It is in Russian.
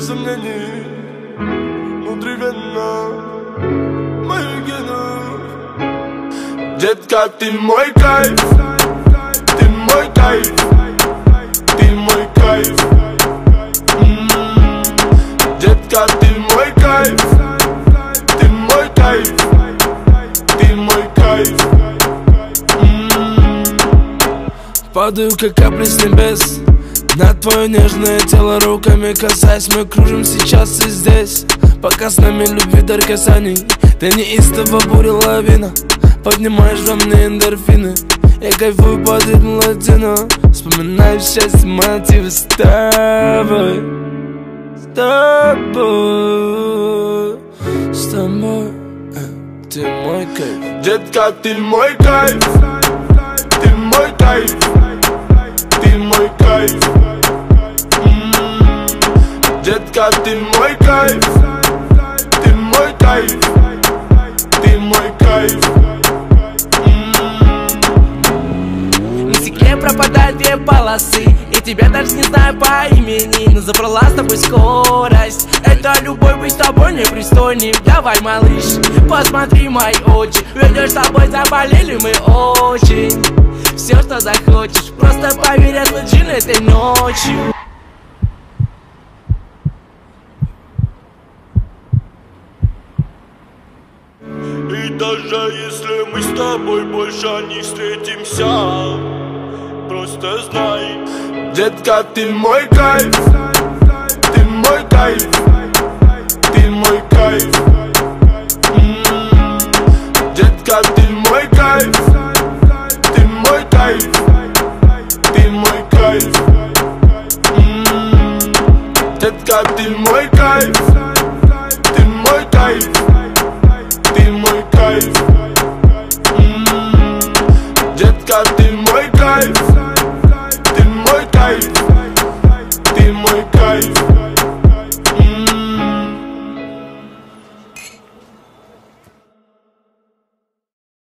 сомнений внутривенно мои гены. Детка, ты мой кайф, ты мой кайф, ты мой кайф. Детка, ты мой кайф, ты мой кайф, ты мой кайф. Падаю, как капли с небес на твое нежное тело, руками касаясь. Мы кружим сейчас и здесь, пока с нами любви дар касаний. Ты неистово буря лавина, поднимаешь во мне эндорфины. Я кайфую под ритм латино, вспоминаю счастье, мотивы с тобой. С тобой, с тобой, ты мой кайф. Детка, ты мой кайф, ты мой кайф, ты мой кайф. Детка, ты мой кайф, ты мой кайф, ты мой кайф. На стекле пропадают две полосы, и тебя даже не знаю по имени, но забрала с тобой скорость. Это любовь, быть с тобой непристойным. Давай, малыш, посмотри мои очи, ведь с тобой заболели мы очень. Все, что захочешь, просто поверь, я случилось этой ночью. И даже если мы с тобой больше не встретимся, просто знай, детка, ты мой кайф, ты мой кайф, ты мой кайф. Детка, ты мой кайф, ты мой кайф, ты мой кайф. Детка, ты мой кайф.